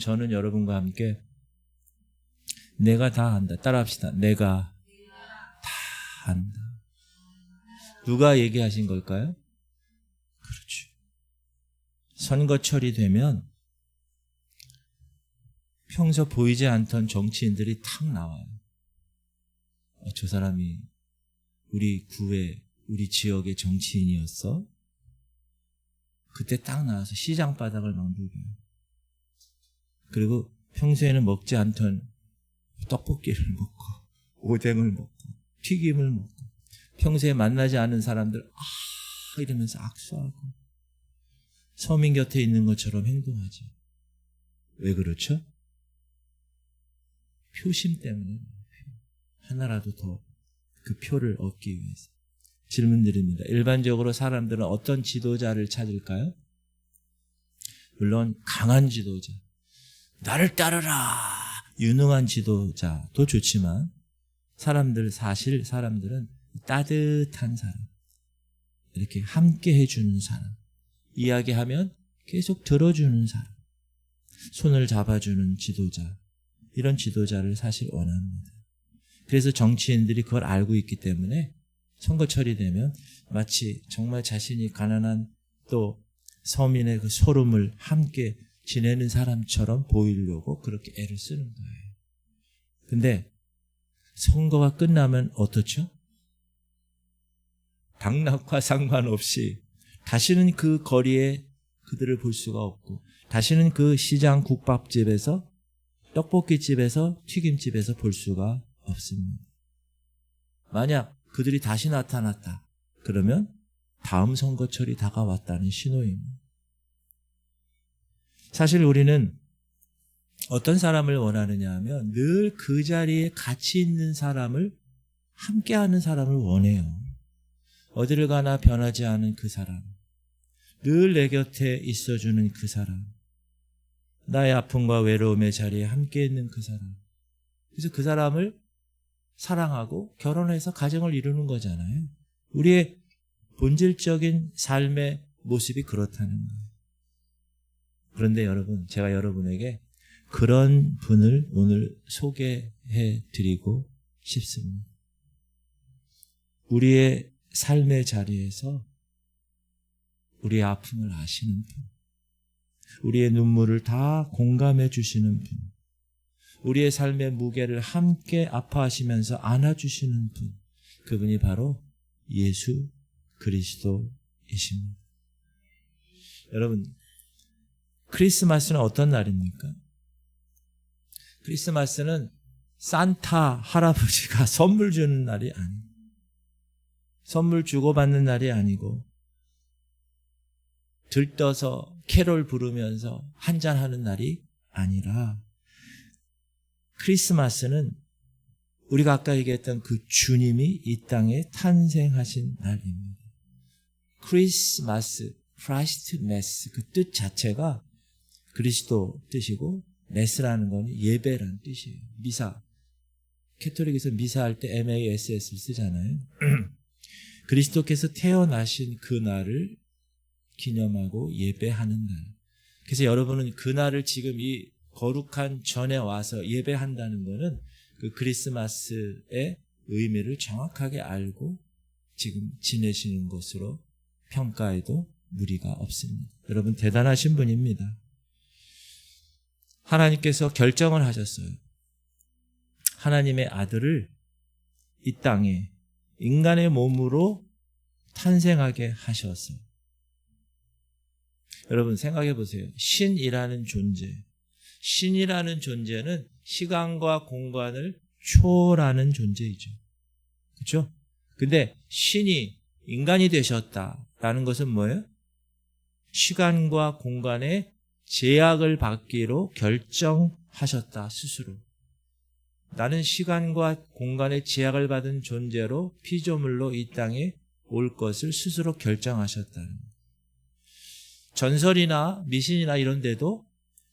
저는 여러분과 함께 내가 다 한다. 따라합시다. 내가 다 한다. 누가 얘기하신 걸까요? 그렇죠. 선거철이 되면 평소 보이지 않던 정치인들이 탁 나와요. 저 사람이 우리 구의, 우리 지역의 정치인이었어? 그때 딱 나와서 시장 바닥을 막 누려요. 그리고 평소에는 먹지 않던 떡볶이를 먹고 오뎅을 먹고 튀김을 먹고 평소에 만나지 않은 사람들 이러면서 악수하고 서민 곁에 있는 것처럼 행동하죠. 왜 그렇죠? 표심 때문에. 하나라도 더 그 표를 얻기 위해서. 질문 드립니다. 일반적으로 사람들은 어떤 지도자를 찾을까요? 물론 강한 지도자, 나를 따르라, 유능한 지도자도 좋지만 사실 사람들은 따뜻한 사람, 이렇게 함께 해주는 사람, 이야기하면 계속 들어주는 사람, 손을 잡아주는 지도자, 이런 지도자를 사실 원합니다. 그래서 정치인들이 그걸 알고 있기 때문에 선거철이 되면 마치 정말 자신이 가난한 또 서민의 그 소름을 함께 지내는 사람처럼 보이려고 그렇게 애를 쓰는 거예요. 근데 선거가 끝나면 어떻죠? 당락과 상관없이 다시는 그 거리에 그들을 볼 수가 없고 다시는 그 시장 국밥집에서 떡볶이집에서 튀김집에서 볼 수가 없습니다. 만약 그들이 다시 나타났다. 그러면 다음 선거철이 다가왔다는 신호입니다. 사실 우리는 어떤 사람을 원하느냐 하면 늘 그 자리에 가치 있는 사람을 함께하는 사람을 원해요. 어디를 가나 변하지 않은 그 사람, 늘 내 곁에 있어주는 그 사람, 나의 아픔과 외로움의 자리에 함께 있는 그 사람. 그래서 그 사람을 사랑하고 결혼해서 가정을 이루는 거잖아요. 우리의 본질적인 삶의 모습이 그렇다는 거예요. 그런데 여러분, 제가 여러분에게 그런 분을 오늘 소개해 드리고 싶습니다. 우리의 삶의 자리에서 우리의 아픔을 아시는 분, 우리의 눈물을 다 공감해 주시는 분, 우리의 삶의 무게를 함께 아파하시면서 안아주시는 분, 그분이 바로 예수 그리스도이십니다. 여러분, 크리스마스는 어떤 날입니까? 크리스마스는 산타 할아버지가 선물 주는 날이 아니에요. 선물 주고받는 날이 아니고 들떠서 캐롤 부르면서 한잔하는 날이 아니라 크리스마스는 우리가 아까 얘기했던 그 주님이 이 땅에 탄생하신 날입니다. 크리스마스, 크라이스트 메스, 그 뜻 자체가 그리스도 뜻이고 메스라는 건 예배란 뜻이에요. 미사. 캐톨릭에서 미사할 때 MASS를 쓰잖아요. 그리스도께서 태어나신 그 날을 기념하고 예배하는 날. 그래서 여러분은 그 날을 지금 이 거룩한 전에 와서 예배한다는 것은 그 크리스마스의 의미를 정확하게 알고 지금 지내시는 것으로 평가해도 무리가 없습니다. 여러분 대단하신 분입니다. 하나님께서 결정을 하셨어요. 하나님의 아들을 이 땅에 인간의 몸으로 탄생하게 하셨어요. 여러분 생각해 보세요. 신이라는 존재, 신이라는 존재는 시간과 공간을 초월하는 존재이죠. 그렇죠? 근데 신이 인간이 되셨다라는 것은 뭐예요? 시간과 공간의 제약을 받기로 결정하셨다, 스스로. 나는 시간과 공간의 제약을 받은 존재로 피조물로 이 땅에 올 것을 스스로 결정하셨다는 거예요. 전설이나 미신이나 이런 데도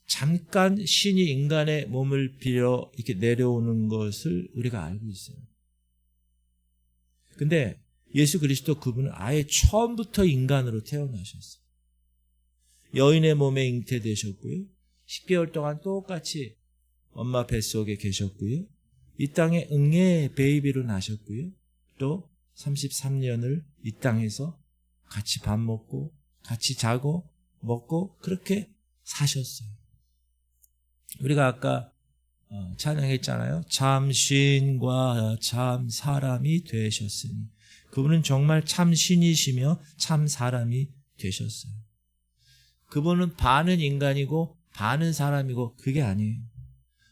잠깐 신이 인간의 몸을 빌어 이렇게 내려오는 것을 우리가 알고 있어요. 근데 예수 그리스도 그분은 아예 처음부터 인간으로 태어나셨어요. 여인의 몸에 잉태되셨고요. 10개월 동안 똑같이 엄마 뱃속에 계셨고요. 이 땅에 응애 베이비로 나셨고요. 또 33년을 이 땅에서 같이 밥 먹고 같이 자고 먹고 그렇게 사셨어요. 우리가 아까 찬양했잖아요. 참 신과 참 사람이 되셨으니. 그분은 정말 참 신이시며 참 사람이 되셨어요. 그분은 반은 인간이고 반은 사람이고 그게 아니에요.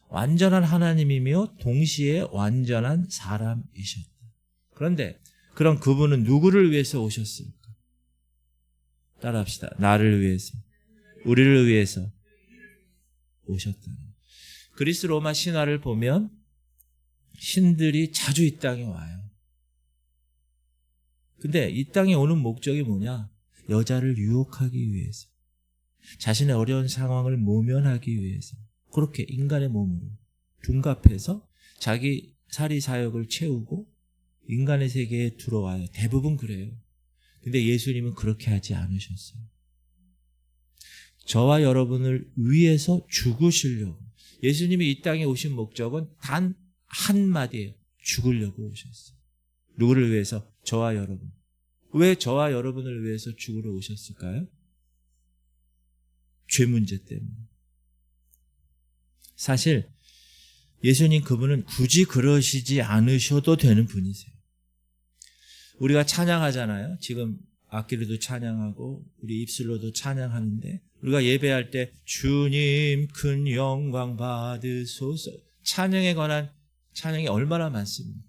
완전한 하나님이며 동시에 완전한 사람이셨다. 그런데 그럼 그분은 누구를 위해서 오셨을까? 따라합시다. 나를 위해서, 우리를 위해서 오셨다. 그리스 로마 신화를 보면 신들이 자주 이 땅에 와요. 근데 이 땅에 오는 목적이 뭐냐? 여자를 유혹하기 위해서, 자신의 어려운 상황을 모면하기 위해서 그렇게 인간의 몸으로 둔갑해서 자기 사리사욕을 채우고 인간의 세계에 들어와요. 대부분 그래요. 근데 예수님은 그렇게 하지 않으셨어요. 저와 여러분을 위해서 죽으시려고. 예수님이 이 땅에 오신 목적은 단 한마디예요. 죽으려고 오셨어요. 누구를 위해서? 저와 여러분. 왜 저와 여러분을 위해서 죽으러 오셨을까요? 죄 문제 때문에. 사실 예수님 그분은 굳이 그러시지 않으셔도 되는 분이세요. 우리가 찬양하잖아요. 지금 악기로도 찬양하고 우리 입술로도 찬양하는데 우리가 예배할 때 주님 큰 영광 받으소서, 찬양에 관한 찬양이 얼마나 많습니다.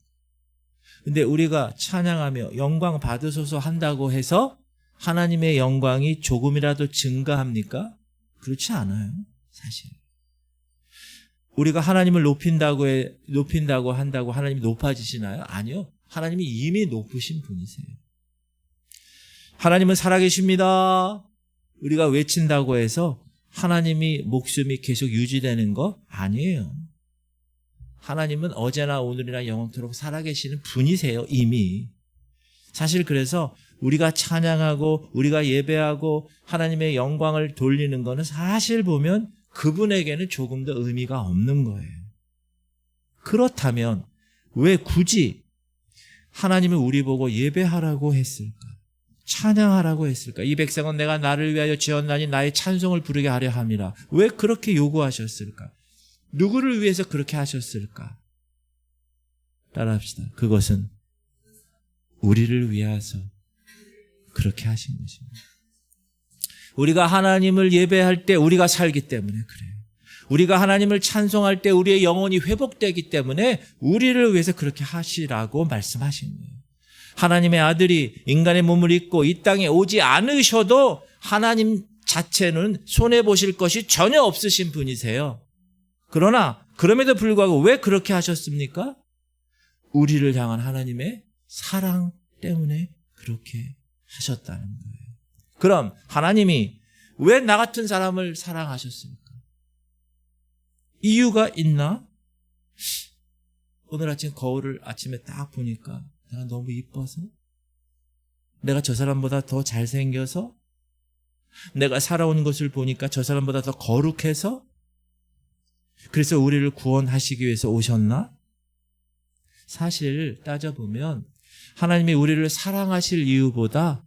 근데 우리가 찬양하며 영광 받으소서 한다고 해서 하나님의 영광이 조금이라도 증가합니까? 그렇지 않아요. 사실 우리가 하나님을 높인다고 한다고 하나님이 높아지시나요? 아니요. 하나님이 이미 높으신 분이세요. 하나님은 살아계십니다. 우리가 외친다고 해서 하나님이 목숨이 계속 유지되는 거 아니에요. 하나님은 어제나 오늘이나 영원토록 살아계시는 분이세요. 이미. 사실 그래서 우리가 찬양하고 우리가 예배하고 하나님의 영광을 돌리는 거는 사실 보면 그분에게는 조금 더 의미가 없는 거예요. 그렇다면 왜 굳이 하나님은 우리 보고 예배하라고 했을까? 찬양하라고 했을까? 이 백성은 내가 나를 위하여 지었나니 나의 찬송을 부르게 하려 함이라. 왜 그렇게 요구하셨을까? 누구를 위해서 그렇게 하셨을까? 따라합시다. 그것은 우리를 위해서 그렇게 하신 것입니다. 우리가 하나님을 예배할 때 우리가 살기 때문에 그래요. 우리가 하나님을 찬송할 때 우리의 영혼이 회복되기 때문에 우리를 위해서 그렇게 하시라고 말씀하신 거예요. 하나님의 아들이 인간의 몸을 입고 이 땅에 오지 않으셔도 하나님 자체는 손해보실 것이 전혀 없으신 분이세요. 그러나 그럼에도 불구하고 왜 그렇게 하셨습니까? 우리를 향한 하나님의 사랑 때문에 그렇게 하셨다는 거예요. 그럼 하나님이 왜 나 같은 사람을 사랑하셨습니까? 이유가 있나? 오늘 아침 거울을 아침에 딱 보니까 내가 너무 이뻐서? 내가 저 사람보다 더 잘생겨서? 내가 살아오는 것을 보니까 저 사람보다 더 거룩해서? 그래서 우리를 구원하시기 위해서 오셨나? 사실 따져보면 하나님이 우리를 사랑하실 이유보다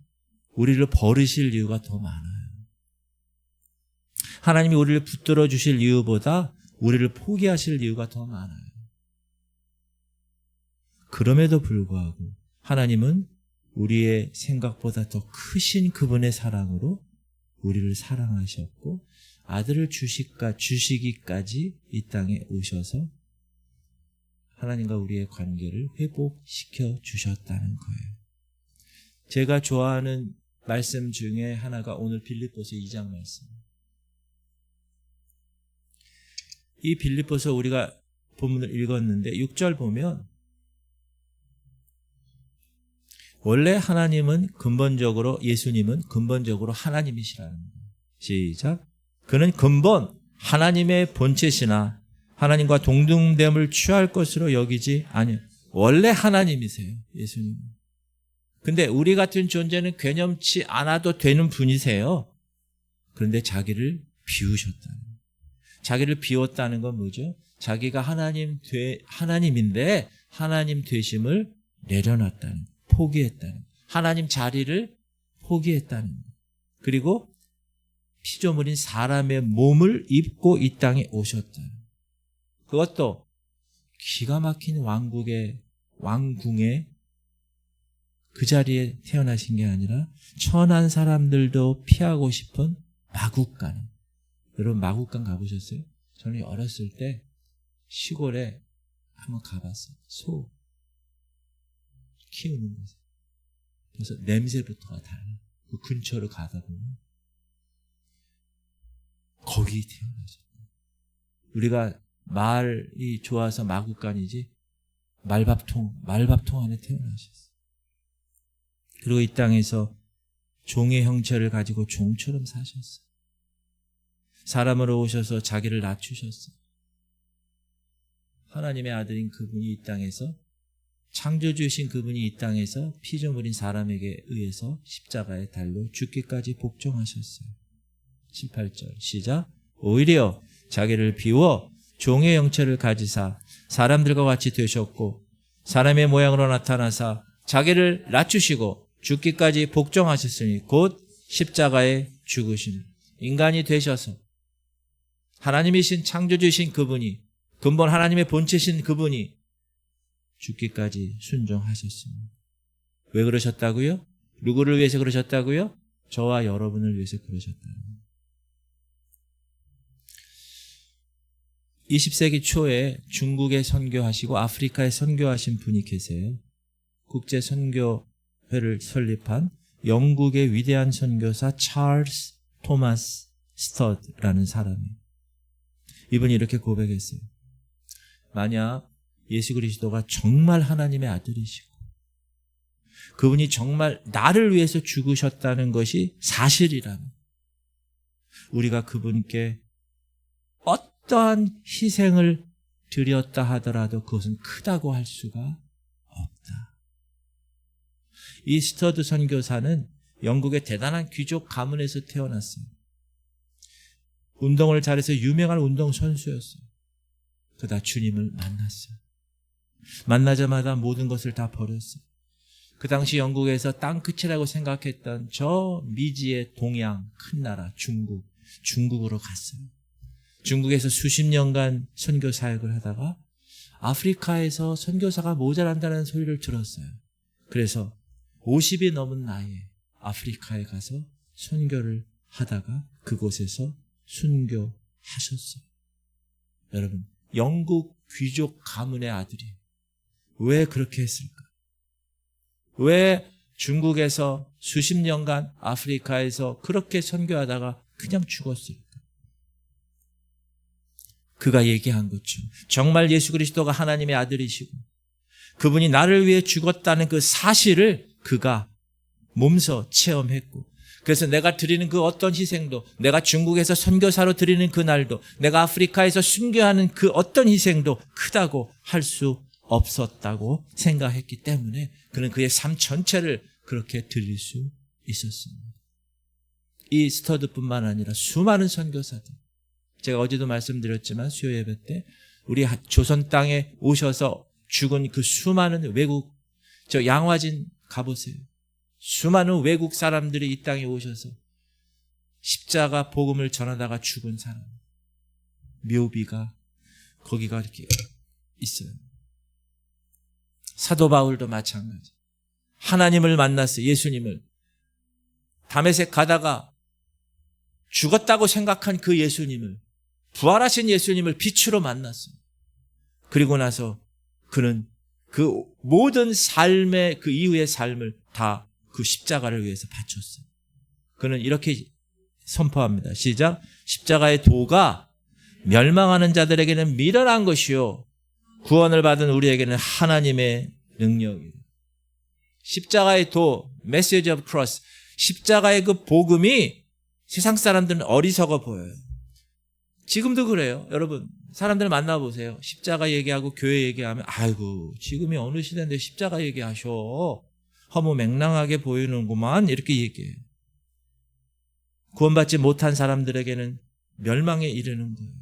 우리를 버리실 이유가 더 많아요. 하나님이 우리를 붙들어 주실 이유보다 우리를 포기하실 이유가 더 많아요. 그럼에도 불구하고 하나님은 우리의 생각보다 더 크신 그분의 사랑으로 우리를 사랑하셨고 아들을 주시기까지 이 땅에 오셔서 하나님과 우리의 관계를 회복시켜 주셨다는 거예요. 제가 좋아하는 말씀 중에 하나가 오늘 빌립보서 2장 말씀. 이 빌립보서 우리가 본문을 읽었는데 6절 보면 원래 하나님은 근본적으로, 예수님은 근본적으로 하나님이시라는 거예요. 시작. 그는 근본 하나님의 본체시나 하나님과 동등됨을 취할 것으로 여기지 아니요. 원래 하나님이세요. 예수님은. 근데 우리 같은 존재는 괴념치 않아도 되는 분이세요. 그런데 자기를 비우셨다는 거예요. 자기를 비웠다는 건 뭐죠? 자기가 하나님인데 하나님 되심을 내려놨다는, 포기했다는, 하나님 자리를 포기했다는 것. 그리고 피조물인 사람의 몸을 입고 이 땅에 오셨다는, 그것도 기가 막힌 왕궁의 그 자리에 태어나신 게 아니라 천한 사람들도 피하고 싶은 마국간에. 여러분 마국간 가보셨어요? 저는 어렸을 때 시골에 한번 가봤어요. 소 키우는 곳에. 그래서 냄새부터가 달라요. 그 근처로 가다 보면 거기 태어나셨어요. 우리가 말이 좋아서 마국간이지 말밥통 안에 태어나셨어요. 그리고 이 땅에서 종의 형체를 가지고 종처럼 사셨어요. 사람으로 오셔서 자기를 낮추셨어요. 하나님의 아들인 그분이 이 땅에서, 창조주신 그분이 이 땅에서 피조물인 사람에게 의해서 십자가에 달려 죽기까지 복종하셨어요. 18절 시작. 오히려 자기를 비워 종의 형체를 가지사 사람들과 같이 되셨고 사람의 모양으로 나타나사 자기를 낮추시고 죽기까지 복종하셨으니 곧 십자가에 죽으심. 인간이 되셔서 하나님이신 창조주신 그분이, 근본 하나님의 본체신 그분이 죽기까지 순종하셨습니다. 왜 그러셨다고요? 누구를 위해서 그러셨다고요? 저와 여러분을 위해서 그러셨다는 거예요. 20세기 초에 중국에 선교하시고 아프리카에 선교하신 분이 계세요. 국제 선교회를 설립한 영국의 위대한 선교사 찰스 토마스 스터드라는 사람이에요. 이분이 이렇게 고백했어요. 만약 예수 그리스도가 정말 하나님의 아들이시고 그분이 정말 나를 위해서 죽으셨다는 것이 사실이라면 우리가 그분께 어떠한 희생을 드렸다 하더라도 그것은 크다고 할 수가 없다. 이 스터드 선교사는 영국의 대단한 귀족 가문에서 태어났어요. 운동을 잘해서 유명한 운동선수였어요. 그러다 주님을 만났어요. 만나자마자 모든 것을 다 버렸어요. 그 당시 영국에서 땅끝이라고 생각했던 저 미지의 동양 큰 나라 중국으로 갔어요. 중국에서 수십 년간 선교 사역을 하다가 아프리카에서 선교사가 모자란다는 소리를 들었어요. 그래서 50이 넘은 나이에 아프리카에 가서 선교를 하다가 그곳에서 순교하셨어요. 여러분, 영국 귀족 가문의 아들이 왜 그렇게 했을까? 왜 중국에서 수십 년간 아프리카에서 그렇게 선교하다가 그냥 죽었을까? 그가 얘기한 것처럼 정말 예수 그리스도가 하나님의 아들이시고 그분이 나를 위해 죽었다는 그 사실을 그가 몸소 체험했고, 그래서 내가 드리는 그 어떤 희생도, 내가 중국에서 선교사로 드리는 그날도, 내가 아프리카에서 순교하는 그 어떤 희생도 크다고 할 수 없었다고 생각했기 때문에 그는 그의 삶 전체를 그렇게 드릴 수 있었습니다. 이 스터드뿐만 아니라 수많은 선교사들, 제가 어제도 말씀드렸지만 수요 예배 때 우리 조선 땅에 오셔서 죽은 그 수많은 외국, 저 양화진 가보세요. 수많은 외국 사람들이 이 땅에 오셔서 십자가 복음을 전하다가 죽은 사람, 묘비가 거기가 이렇게 있어요. 사도 바울도 마찬가지. 하나님을 만났어요. 예수님을. 다메섹 가다가 죽었다고 생각한 그 예수님을, 부활하신 예수님을 빛으로 만났어요. 그리고 나서 그는 그 모든 삶의 그 이후의 삶을 다 그 십자가를 위해서 바쳤어요. 그는 이렇게 선포합니다. 시작. 십자가의 도가 멸망하는 자들에게는 미련한 것이요 구원을 받은 우리에게는 하나님의 능력이에요. 십자가의 도, 메시지 오브 크로스, 십자가의 그 복음이 세상 사람들은 어리석어 보여요. 지금도 그래요. 여러분, 사람들 만나보세요. 십자가 얘기하고 교회 얘기하면 아이고 지금이 어느 시대인데 십자가 얘기하셔. 허무맹랑하게 보이는구만, 이렇게 얘기해요. 구원받지 못한 사람들에게는 멸망에 이르는 거예요.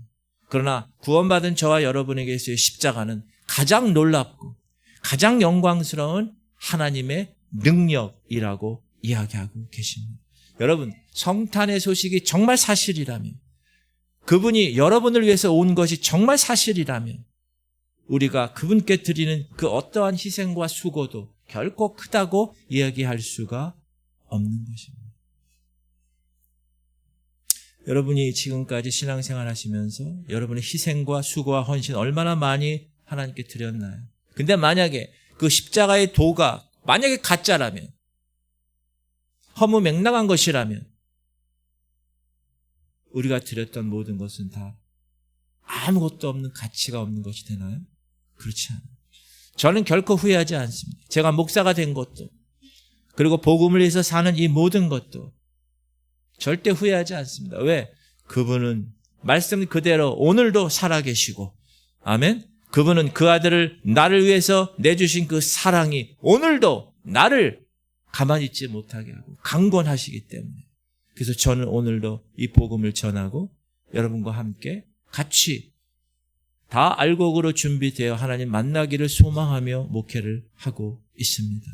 그러나 구원받은 저와 여러분에게 있어의 십자가는 가장 놀랍고 가장 영광스러운 하나님의 능력이라고 이야기하고 계십니다. 여러분, 성탄의 소식이 정말 사실이라면, 그분이 여러분을 위해서 온 것이 정말 사실이라면 우리가 그분께 드리는 그 어떠한 희생과 수고도 결코 크다고 이야기할 수가 없는 것입니다. 여러분이 지금까지 신앙생활 하시면서 여러분의 희생과 수고와 헌신 얼마나 많이 하나님께 드렸나요? 근데 만약에 그 십자가의 도가 만약에 가짜라면, 허무맹랑한 것이라면 우리가 드렸던 모든 것은 다 아무것도 없는, 가치가 없는 것이 되나요? 그렇지 않아요. 저는 결코 후회하지 않습니다. 제가 목사가 된 것도, 그리고 복음을 위해서 사는 이 모든 것도 절대 후회하지 않습니다. 왜? 그분은 말씀 그대로 오늘도 살아계시고, 아멘? 그분은 그 아들을 나를 위해서 내주신 그 사랑이 오늘도 나를 가만히 있지 못하게 하고 강권하시기 때문에, 그래서 저는 오늘도 이 복음을 전하고 여러분과 함께 같이 다 알곡으로 준비되어 하나님 만나기를 소망하며 목회를 하고 있습니다.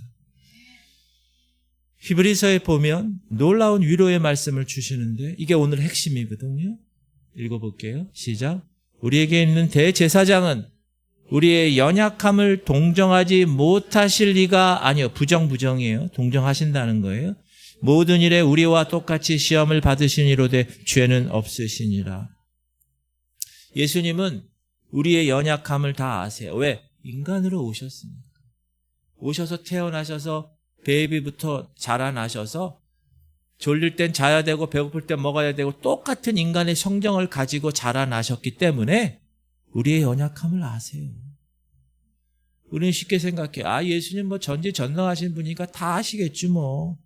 히브리서에 보면 놀라운 위로의 말씀을 주시는데 이게 오늘 핵심이거든요. 읽어볼게요. 시작. 우리에게 있는 대제사장은 우리의 연약함을 동정하지 못하실 리가 아니요. 부정이에요. 동정하신다는 거예요. 모든 일에 우리와 똑같이 시험을 받으시니로되 죄는 없으시니라. 예수님은 우리의 연약함을 다 아세요. 왜? 인간으로 오셨습니다. 오셔서 태어나셔서 베이비부터 자라나셔서 졸릴 땐 자야 되고 배고플 땐 먹어야 되고 똑같은 인간의 성정을 가지고 자라나셨기 때문에 우리의 연약함을 아세요. 우리는 쉽게 생각해. 예수님 뭐 전지전능하신 분이니까 다 아시겠지 뭐.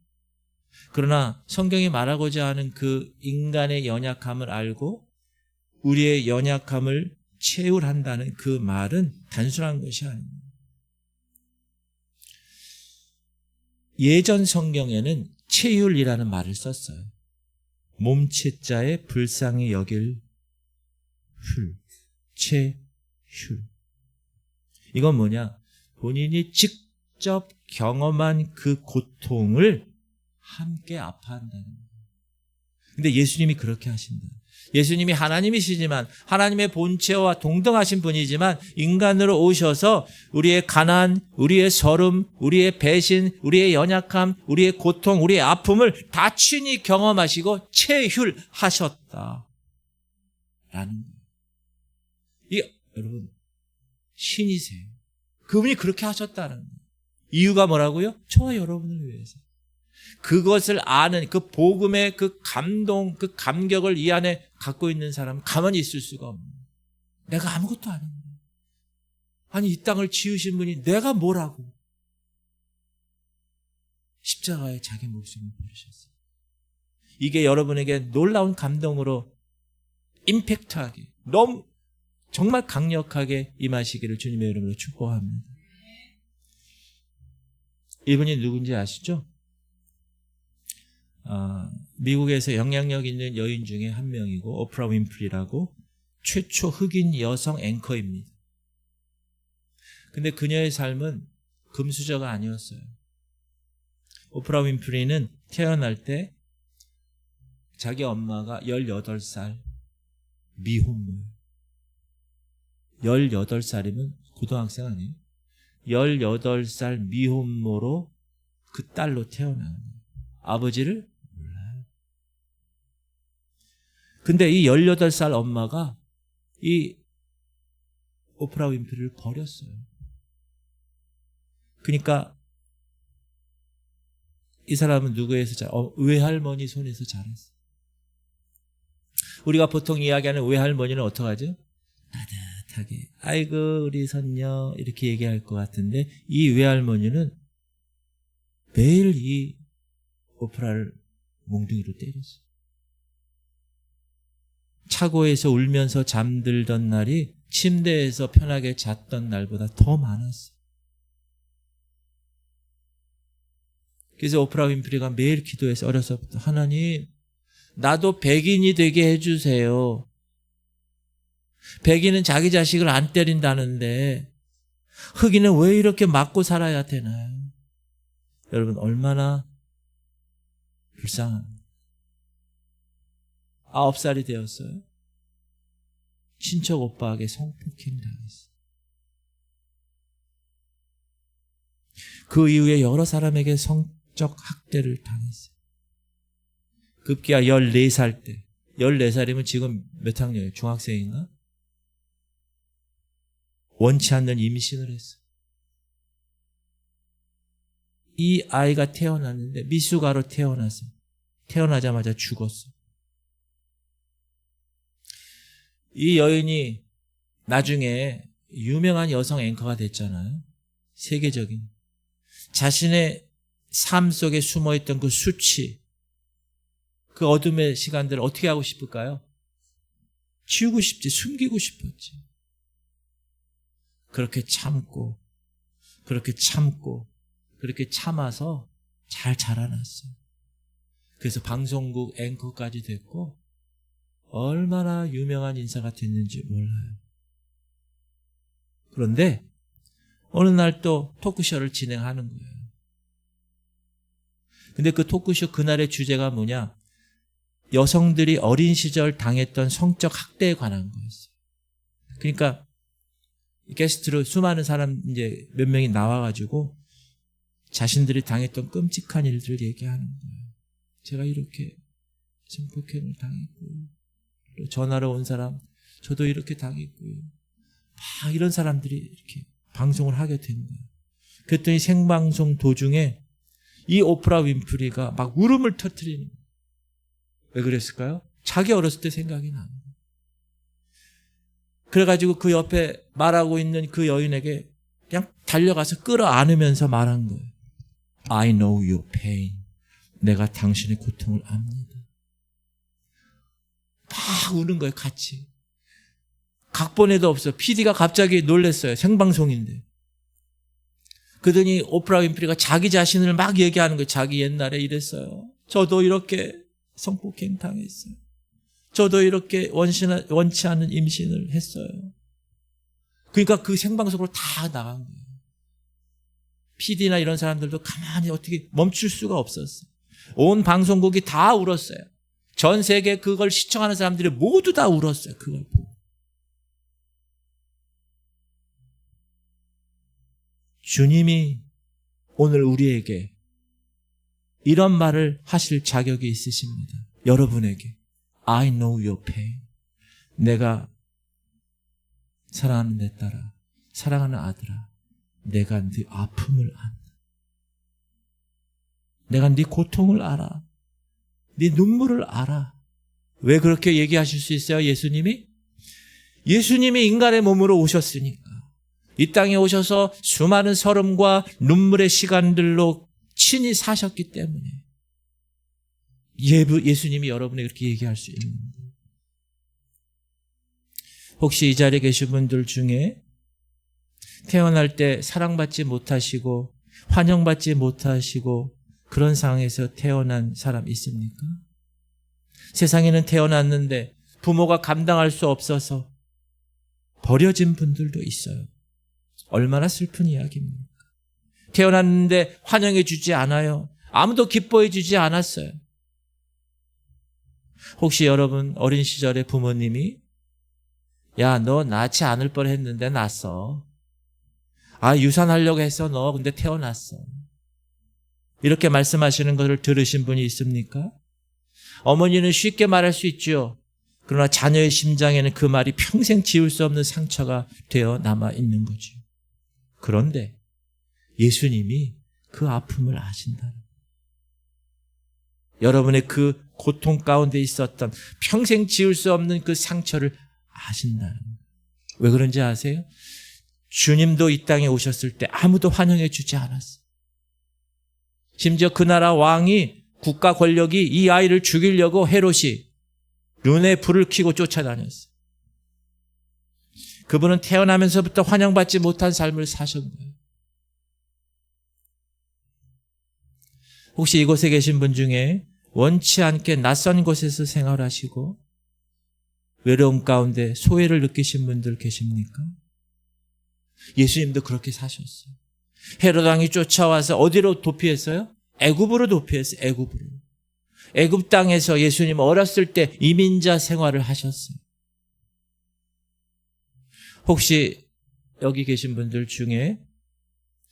그러나 성경이 말하고자 하는 그 인간의 연약함을 알고 우리의 연약함을 채울한다는 그 말은 단순한 것이 아닙니다. 예전 성경에는 체휼이라는 말을 썼어요. 몸체자의 불쌍히 여길 휼, 체휼. 이건 뭐냐? 본인이 직접 경험한 그 고통을 함께 아파한다는 거예요. 근데 예수님이 그렇게 하신다. 예수님이 하나님이시지만 하나님의 본체와 동등하신 분이지만 인간으로 오셔서 우리의 가난, 우리의 서름, 우리의 배신, 우리의 연약함, 우리의 고통, 우리의 아픔을 다 친히 경험하시고 체휼하셨다. 라는 거예요. 이게 여러분 신이세요. 그분이 그렇게 하셨다는 거예요. 이유가 뭐라고요? 저와 여러분을 위해서. 그것을 아는 그 복음의 그 감동, 그 감격을 이 안에 갖고 있는 사람은 가만히 있을 수가 없는 거예요. 내가 아무것도 아닌데. 아니 이 땅을 지으신 분이 내가 뭐라고. 십자가에 자기 목숨을 버리셨어요. 이게 여러분에게 놀라운 감동으로 임팩트하게, 너무 정말 강력하게 임하시기를 주님의 이름으로 축복합니다. 이분이 누군지 아시죠? 미국에서 영향력 있는 여인 중에 한 명이고 오프라 윈프리라고 최초 흑인 여성 앵커입니다. 근데 그녀의 삶은 금수저가 아니었어요. 오프라 윈프리는 태어날 때 자기 엄마가 18살 미혼모. 18살이면 고등학생 아니에요? 18살 미혼모로 그 딸로 태어난 거예요. 아버지를 몰라요. 근데 이 18살 엄마가 이 오프라 윈프리를 버렸어요. 그러니까 이 사람은 누구에서 외할머니 손에서 자랐어요. 우리가 보통 이야기하는 외할머니는 어떡하죠? 따뜻하게 아이고 우리 손녀 이렇게 얘기할 것 같은데 이 외할머니는 매일 이 오프라를 몽둥이로 때렸어요. 차고에서 울면서 잠들던 날이 침대에서 편하게 잤던 날보다 더 많았어요. 그래서 오프라 윈프리가 매일 기도해서 어려서부터 하나님 나도 백인이 되게 해주세요. 백인은 자기 자식을 안 때린다는데 흑인은 왜 이렇게 맞고 살아야 되나요? 여러분, 얼마나 불쌍한. 9살이 되었어요. 친척 오빠에게 성폭행 당했어요. 그 이후에 여러 사람에게 성적 학대를 당했어요. 급기야 14살 때. 14살이면 지금 몇 학년이에요? 중학생인가? 원치 않는 임신을 했어요. 이 아이가 태어났는데 미숙아로 태어나서 태어나자마자 죽었어요. 이 여인이 나중에 유명한 여성 앵커가 됐잖아요. 세계적인. 자신의 삶 속에 숨어있던 그 수치, 그 어둠의 시간들을 어떻게 하고 싶을까요? 지우고 싶지, 숨기고 싶었지. 그렇게 참고, 그렇게 참고, 그렇게 참아서 잘 자라났어요. 그래서 방송국 앵커까지 됐고 얼마나 유명한 인사가 됐는지 몰라요. 그런데 어느 날 또 토크쇼를 진행하는 거예요. 근데 그 토크쇼 그날의 주제가 뭐냐? 여성들이 어린 시절 당했던 성적 학대에 관한 거였어요. 그러니까 게스트로 수많은 사람 이제 몇 명이 나와가지고 자신들이 당했던 끔찍한 일들을 얘기하는 거예요. 제가 이렇게 성폭행을 당했고요. 또 전화로 온 사람, 저도 이렇게 당했고요. 막 이런 사람들이 이렇게 방송을 하게 된 거예요. 그랬더니 생방송 도중에 이 오프라 윈프리가 막 울음을 터뜨리는 거예요. 왜 그랬을까요? 자기 어렸을 때 생각이 나는 거예요. 그래가지고 그 옆에 말하고 있는 그 여인에게 그냥 달려가서 끌어안으면서 말한 거예요. I know your pain. 내가 당신의 고통을 압니다. 막 우는 거예요, 같이. 각본에도 없어. PD가 갑자기 놀랐어요. 생방송인데. 그러더니 오프라 윈프리가 자기 자신을 막 얘기하는 거예요. 자기 옛날에 이랬어요. 저도 이렇게 성폭행 당했어요. 저도 이렇게 원치 않는 임신을 했어요. 그러니까 그 생방송으로 다 나간 거예요. PD나 이런 사람들도 가만히 어떻게 멈출 수가 없었어요. 온 방송국이 다 울었어요. 전 세계 그걸 시청하는 사람들이 모두 다 울었어요. 그걸 보고. 주님이 오늘 우리에게 이런 말을 하실 자격이 있으십니다. 여러분에게 I know your pain. 내가 사랑하는 내 딸아, 사랑하는 아들아, 내가 네 아픔을 안다. 내가 네 고통을 알아. 네 눈물을 알아. 왜 그렇게 얘기하실 수 있어요? 예수님이 인간의 몸으로 오셨으니까. 이 땅에 오셔서 수많은 서름과 눈물의 시간들로 친히 사셨기 때문에 예수님이 여러분에게 그렇게 얘기할 수 있는 거예요. 혹시 이 자리에 계신 분들 중에 태어날 때 사랑받지 못하시고 환영받지 못하시고 그런 상황에서 태어난 사람 있습니까? 세상에는 태어났는데 부모가 감당할 수 없어서 버려진 분들도 있어요. 얼마나 슬픈 이야기입니까? 태어났는데 환영해 주지 않아요. 아무도 기뻐해 주지 않았어요. 혹시 여러분 어린 시절에 부모님이 야, 너 낳지 않을 뻔했는데 낳았어. 아, 유산하려고 했어. 너 근데 태어났어. 이렇게 말씀하시는 것을 들으신 분이 있습니까? 어머니는 쉽게 말할 수 있죠. 그러나 자녀의 심장에는 그 말이 평생 지울 수 없는 상처가 되어 남아 있는 거죠. 그런데 예수님이 그 아픔을 아신다는 거예요. 여러분의 그 고통 가운데 있었던 평생 지울 수 없는 그 상처를 아신다는 거예요. 왜 그런지 아세요? 주님도 이 땅에 오셨을 때 아무도 환영해 주지 않았어요. 심지어 그 나라 왕이 국가 권력이 이 아이를 죽이려고 헤롯이 눈에 불을 켜고 쫓아다녔어요. 그분은 태어나면서부터 환영받지 못한 삶을 사신 거예요. 혹시 이곳에 계신 분 중에 원치 않게 낯선 곳에서 생활하시고 외로움 가운데 소외를 느끼신 분들 계십니까? 예수님도 그렇게 사셨어요. 헤롯 왕이 쫓아와서 어디로 도피했어요? 애굽으로 도피했어요. 애굽으로. 애굽 땅에서 예수님 어렸을 때 이민자 생활을 하셨어요. 혹시 여기 계신 분들 중에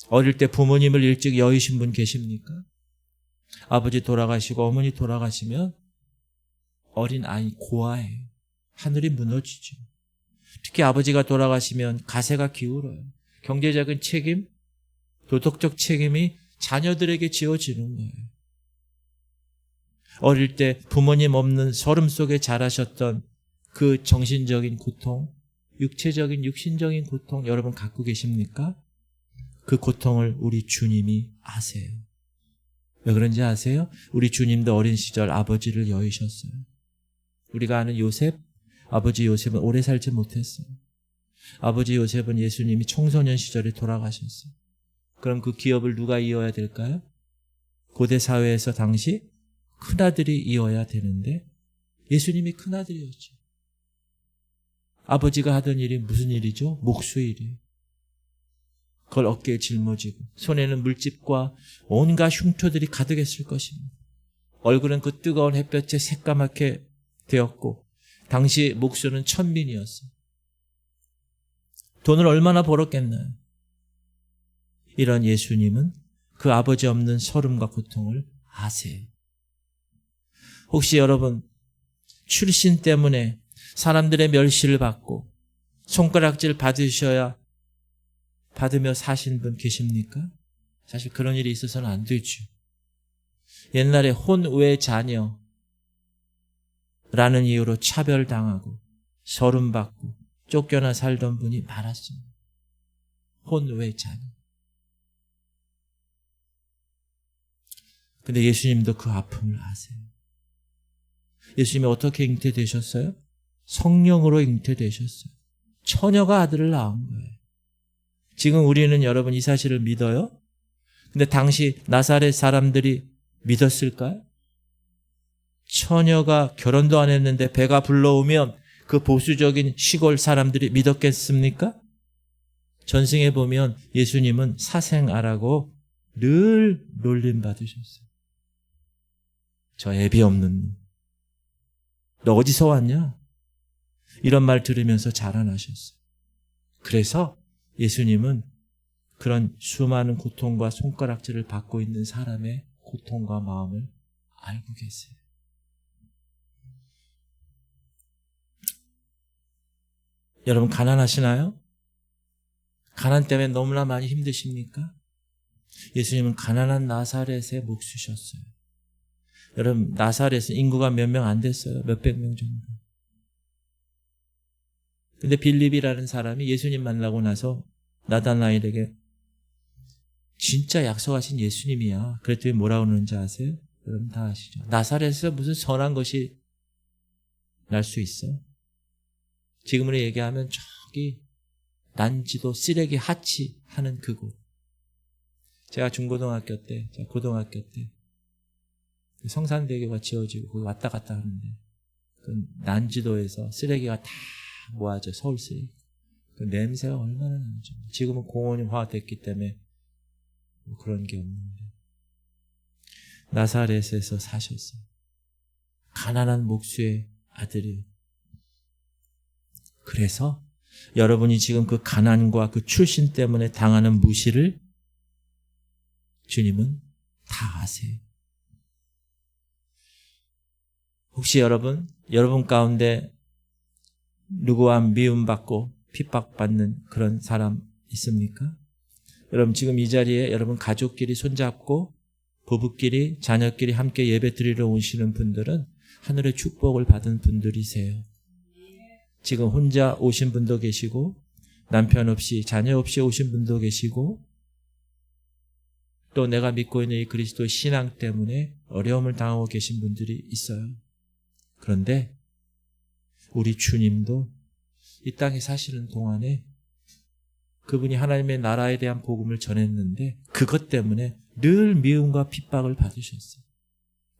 어릴 때 부모님을 일찍 여의신 분 계십니까? 아버지 돌아가시고 어머니 돌아가시면 어린 아이 고아예요. 하늘이 무너지죠. 특히 아버지가 돌아가시면 가세가 기울어요. 경제적인 책임, 도덕적 책임이 자녀들에게 지어지는 거예요. 어릴 때 부모님 없는 서름 속에 자라셨던 그 정신적인 고통, 육체적인 육신적인 고통 여러분 갖고 계십니까? 그 고통을 우리 주님이 아세요. 왜 그런지 아세요? 우리 주님도 어린 시절 아버지를 여의셨어요. 우리가 아는 요셉, 아버지 요셉은 오래 살지 못했어요. 아버지 요셉은 예수님이 청소년 시절에 돌아가셨어요. 그럼 그 기업을 누가 이어야 될까요? 고대 사회에서 당시 큰아들이 이어야 되는데 예수님이 큰아들이었죠. 아버지가 하던 일이 무슨 일이죠? 목수일이에요. 그걸 어깨에 짊어지고 손에는 물집과 온갖 흉터들이 가득했을 것입니다. 얼굴은 그 뜨거운 햇볕에 새까맣게 되었고 당시 목수는 천민이었어요. 돈을 얼마나 벌었겠나요? 이런 예수님은 그 아버지 없는 서름과 고통을 아세요. 혹시 여러분 출신 때문에 사람들의 멸시를 받고 손가락질 받으며 사신 분 계십니까? 사실 그런 일이 있어서는 안 되죠. 옛날에 혼외 자녀라는 이유로 차별당하고 서름받고 쫓겨나 살던 분이 많았습니다. 혼외 자녀. 근데 예수님도 그 아픔을 아세요. 예수님이 어떻게 잉태되셨어요? 성령으로 잉태되셨어요. 처녀가 아들을 낳은 거예요. 지금 우리는 여러분 이 사실을 믿어요? 근데 당시 나사렛 사람들이 믿었을까요? 처녀가 결혼도 안 했는데 배가 불러오면 그 보수적인 시골 사람들이 믿었겠습니까? 전승에 보면 예수님은 사생아라고 늘 놀림받으셨어요. 저 애비 없는 너 어디서 왔냐? 이런 말 들으면서 자라나셨어요. 그래서 예수님은 그런 수많은 고통과 손가락질을 받고 있는 사람의 고통과 마음을 알고 계세요. 여러분 가난하시나요? 가난 때문에 너무나 많이 힘드십니까? 예수님은 가난한 나사렛의 목수셨어요. 여러분 나사렛은 인구가 몇 명 안 됐어요. 몇백 명 정도. 근데 빌립이라는 사람이 예수님 만나고 나서 나다나엘에게 진짜 약속하신 예수님이야. 그랬더니 뭐라고 그러는지 아세요? 여러분 다 아시죠? 나사렛에서 무슨 선한 것이 날 수 있어? 지금으로 얘기하면 저기 난지도 쓰레기 하치하는 그곳. 제가 중고등학교 때, 제가 고등학교 때 성산대교가 지어지고 거기 왔다 갔다 하는데 그 난지도에서 쓰레기가 다 모아져. 서울 쓰레기. 그 냄새가 얼마나 나죠. 지금은 공원이 화됐기 때문에 뭐 그런 게 없는데 나사렛에서 사셨어요. 가난한 목수의 아들이. 그래서 여러분이 지금 그 가난과 그 출신 때문에 당하는 무시를 주님은 다 아세요. 혹시 여러분 가운데 누구와 미움받고 핍박받는 그런 사람 있습니까? 여러분 지금 이 자리에 여러분 가족끼리 손잡고 부부끼리 자녀끼리 함께 예배 드리러 오시는 분들은 하늘의 축복을 받은 분들이세요. 지금 혼자 오신 분도 계시고 남편 없이 자녀 없이 오신 분도 계시고 또 내가 믿고 있는 이 그리스도 신앙 때문에 어려움을 당하고 계신 분들이 있어요. 그런데 우리 주님도 이 땅에 사시는 동안에 그분이 하나님의 나라에 대한 복음을 전했는데 그것 때문에 늘 미움과 핍박을 받으셨어요.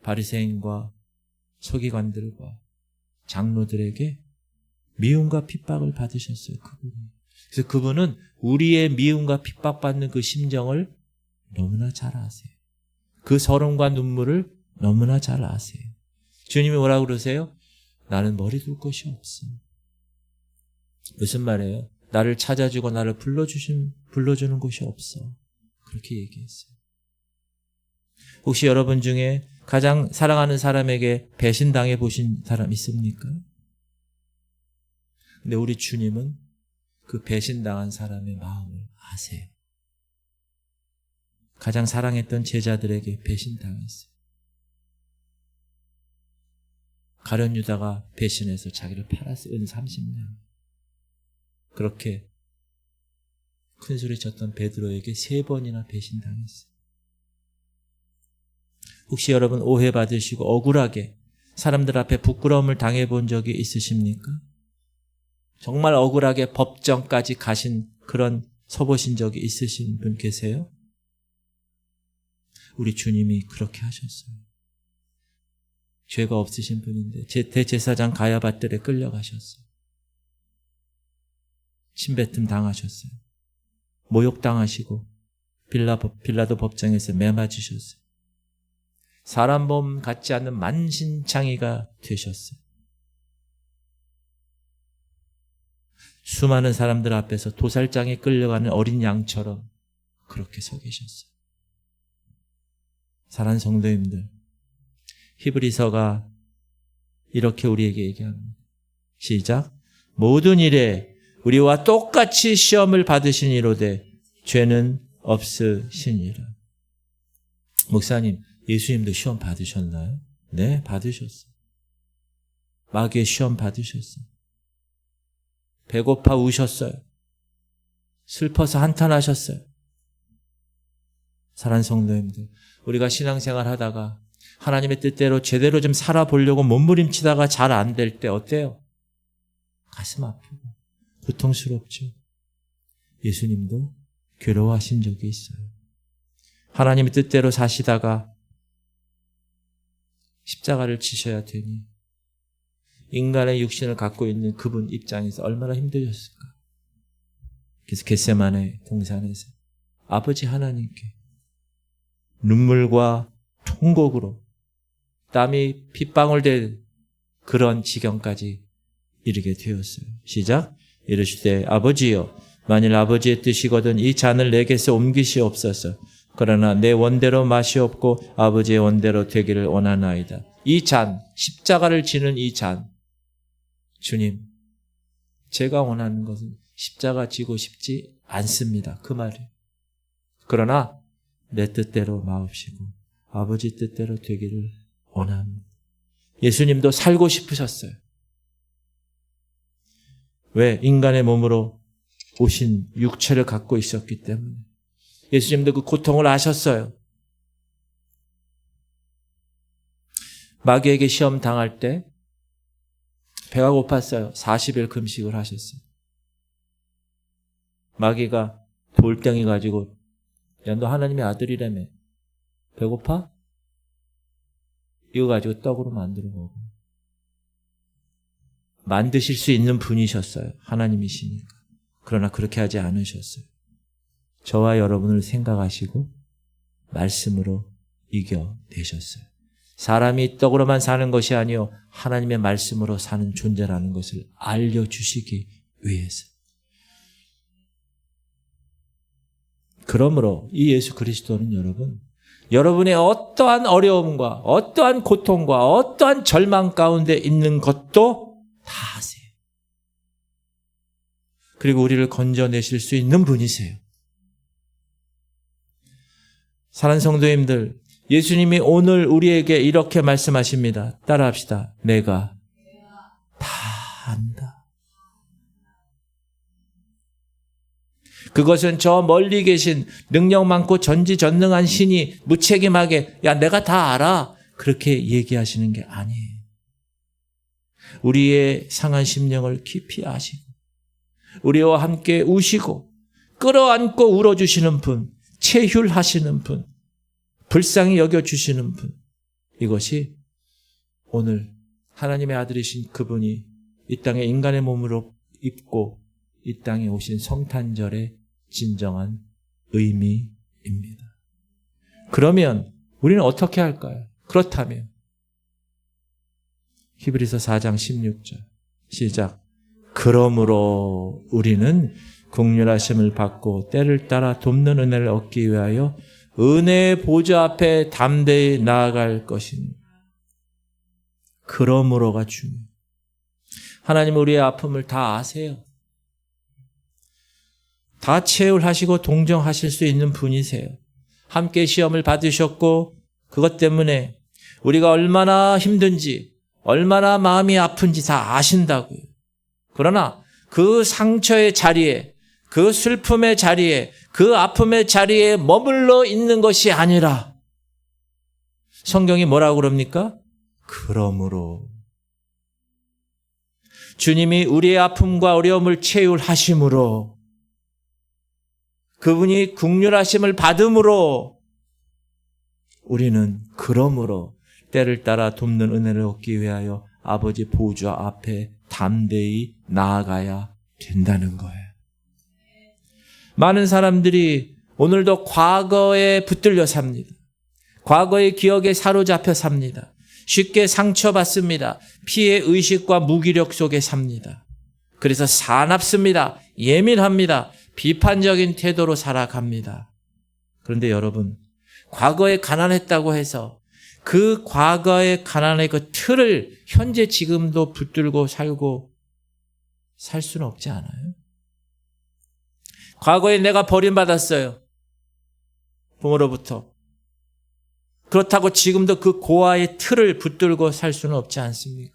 바리새인과 서기관들과 장로들에게 미움과 핍박을 받으셨어요. 그분이. 그래서 그분은 우리의 미움과 핍박받는 그 심정을 너무나 잘 아세요. 그 서름과 눈물을 너무나 잘 아세요. 주님이 뭐라고 그러세요? 나는 머리 둘 곳이 없어. 무슨 말이에요? 나를 찾아주고 나를 불러주는 곳이 없어. 그렇게 얘기했어요. 혹시 여러분 중에 가장 사랑하는 사람에게 배신당해 보신 사람 있습니까? 근데 우리 주님은 그 배신당한 사람의 마음을 아세요. 가장 사랑했던 제자들에게 배신당했어요. 가룟 유다가 배신해서 자기를 팔았어요. 은 30년. 그렇게 큰 소리 쳤던 베드로에게 3번이나 배신당했어요. 혹시 여러분 오해받으시고 억울하게 사람들 앞에 부끄러움을 당해본 적이 있으십니까? 정말 억울하게 법정까지 가신 그런 서보신 적이 있으신 분 계세요? 우리 주님이 그렇게 하셨어요. 죄가 없으신 분인데 대제사장 가야바들에 끌려가셨어요. 침뱉음 당하셨어요. 모욕당하시고 빌라도 법정에서 매맞으셨어요. 사람 몸 같지 않는 만신창이가 되셨어요. 수많은 사람들 앞에서 도살장에 끌려가는 어린 양처럼 그렇게 서 계셨어요. 사랑하는 성도님들, 히브리서가 이렇게 우리에게 얘기합니다. 시작. 모든 일에 우리와 똑같이 시험을 받으시니로되 죄는 없으시니라. 목사님, 예수님도 시험 받으셨나요? 네, 받으셨어요. 마귀의 시험 받으셨어요. 배고파 우셨어요. 슬퍼서 한탄하셨어요. 사랑하는 성도님들, 우리가 신앙생활 하다가 하나님의 뜻대로 제대로 좀 살아보려고 몸부림치다가 잘 안 될 때 어때요? 가슴 아프고 고통스럽죠. 예수님도 괴로워하신 적이 있어요. 하나님의 뜻대로 사시다가 십자가를 지셔야 되니 인간의 육신을 갖고 있는 그분 입장에서 얼마나 힘드셨을까. 그래서 겟세마네 동산에서 아버지 하나님께 눈물과 통곡으로 땀이 핏방울 될 그런 지경까지 이르게 되었어요. 시작. 이르시되 아버지여, 만일 아버지의 뜻이거든 이 잔을 내게서 옮기시옵소서. 그러나 내 원대로 마시옵고 아버지의 원대로 되기를 원하나이다. 이 잔, 십자가를 지는 이 잔, 주님, 제가 원하는 것은 십자가 지고 싶지 않습니다. 그 말이에요. 그러나 내 뜻대로 마옵시고 아버지 뜻대로 되기를 원합니다. 예수님도 살고 싶으셨어요. 왜? 인간의 몸으로 오신 육체를 갖고 있었기 때문에. 예수님도 그 고통을 아셨어요. 마귀에게 시험 당할 때 배가 고팠어요. 40일 금식을 하셨어요. 마귀가 돌덩이 가지고 야, 너 하나님의 아들이라며. 배고파? 이거 가지고 떡으로 만들어 먹어. 만드실 수 있는 분이셨어요. 하나님이시니까. 그러나 그렇게 하지 않으셨어요. 저와 여러분을 생각하시고 말씀으로 이겨내셨어요. 사람이 떡으로만 사는 것이 아니요 하나님의 말씀으로 사는 존재라는 것을 알려주시기 위해서. 그러므로 이 예수 그리스도는 여러분의 어떠한 어려움과 어떠한 고통과 어떠한 절망 가운데 있는 것도 다 아세요. 그리고 우리를 건져내실 수 있는 분이세요. 사랑하는 성도님들, 예수님이 오늘 우리에게 이렇게 말씀하십니다. 따라합시다. 내가 다 안다. 그것은 저 멀리 계신 능력 많고 전지전능한 신이 무책임하게 야 내가 다 알아 그렇게 얘기하시는 게 아니에요. 우리의 상한 심령을 깊이 아시고 우리와 함께 우시고 끌어안고 울어주시는 분, 체휼하시는 분, 불쌍히 여겨주시는 분, 이것이 오늘 하나님의 아들이신 그분이 이 땅에 인간의 몸으로 입고 이 땅에 오신 성탄절의 진정한 의미입니다. 그러면 우리는 어떻게 할까요? 그렇다면 히브리서 4장 16절 시작. 그러므로 우리는 긍휼하심을 받고 때를 따라 돕는 은혜를 얻기 위하여 은혜의 보좌 앞에 담대히 나아갈 것이니. 그러므로가 중요해요. 하나님 우리의 아픔을 다 아세요. 다 체휼하시고 동정하실 수 있는 분이세요. 함께 시험을 받으셨고 그것 때문에 우리가 얼마나 힘든지 얼마나 마음이 아픈지 다 아신다고요. 그러나 그 상처의 자리에 그 슬픔의 자리에 그 아픔의 자리에 머물러 있는 것이 아니라 성경이 뭐라고 그럽니까? 그러므로 주님이 우리의 아픔과 어려움을 체휼하심으로 그분이 긍휼하심을 받음으로 우리는 그러므로 때를 따라 돕는 은혜를 얻기 위하여 아버지 보좌 앞에 담대히 나아가야 된다는 거예요. 많은 사람들이 오늘도 과거에 붙들려 삽니다. 과거의 기억에 사로잡혀 삽니다. 쉽게 상처받습니다. 피해 의식과 무기력 속에 삽니다. 그래서 사납습니다. 예민합니다. 비판적인 태도로 살아갑니다. 그런데 여러분, 과거에 가난했다고 해서 그 과거의 가난의 그 틀을 현재 지금도 붙들고 살고 살 수는 없지 않아요? 과거에 내가 버림받았어요. 부모로부터. 그렇다고 지금도 그 고아의 틀을 붙들고 살 수는 없지 않습니까?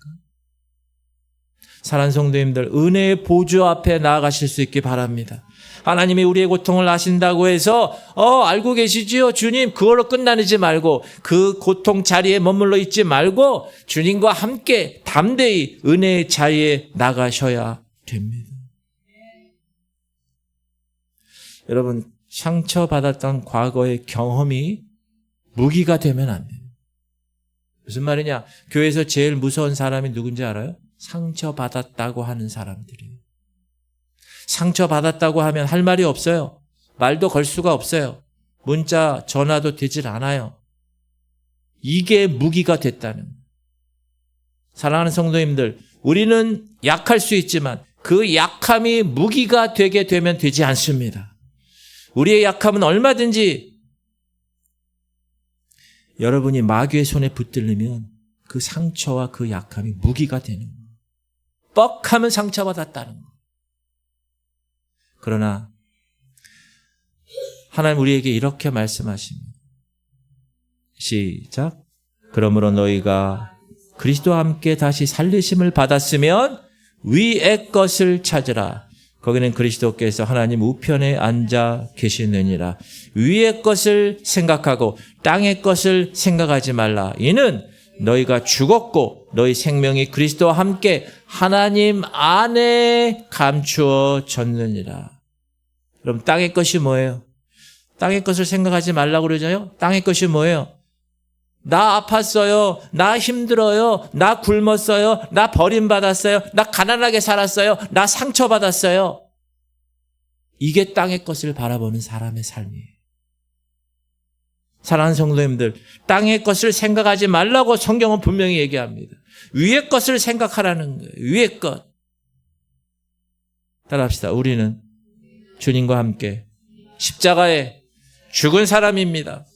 사랑하는 성도님들, 은혜의 보좌 앞에 나아가실 수 있기 바랍니다. 하나님이 우리의 고통을 아신다고 해서 알고 계시지요 주님, 그걸로 끝나지 말고 그 고통 자리에 머물러 있지 말고 주님과 함께 담대히 은혜의 자리에 나가셔야 됩니다. 여러분, 상처받았던 과거의 경험이 무기가 되면 안 돼요. 무슨 말이냐? 교회에서 제일 무서운 사람이 누군지 알아요? 상처받았다고 하는 사람들이에요. 상처받았다고 하면 할 말이 없어요. 말도 걸 수가 없어요. 문자, 전화도 되질 않아요. 이게 무기가 됐다는 거예요. 사랑하는 성도님들, 우리는 약할 수 있지만 그 약함이 무기가 되게 되면 되지 않습니다. 우리의 약함은 얼마든지 여러분이 마귀의 손에 붙들리면 그 상처와 그 약함이 무기가 되는 거예요. 뻑하면 상처받았다는 거예요. 그러나 하나님 우리에게 이렇게 말씀하십니다. 시작. 그러므로 너희가 그리스도와 함께 다시 살리심을 받았으면 위의 것을 찾으라. 거기는 그리스도께서 하나님 우편에 앉아 계시느니라. 위의 것을 생각하고 땅의 것을 생각하지 말라. 이는 너희가 죽었고 너희 생명이 그리스도와 함께 하나님 안에 감추어졌느니라. 그럼 땅의 것이 뭐예요? 땅의 것을 생각하지 말라고 그러잖아요. 땅의 것이 뭐예요? 나 아팠어요. 나 힘들어요. 나 굶었어요. 나 버림받았어요. 나 가난하게 살았어요. 나 상처받았어요. 이게 땅의 것을 바라보는 사람의 삶이에요. 사랑하는 성도님들, 땅의 것을 생각하지 말라고 성경은 분명히 얘기합니다. 위의 것을 생각하라는 거예요. 위의 것. 따라합시다. 우리는 주님과 함께 십자가에 죽은 사람입니다.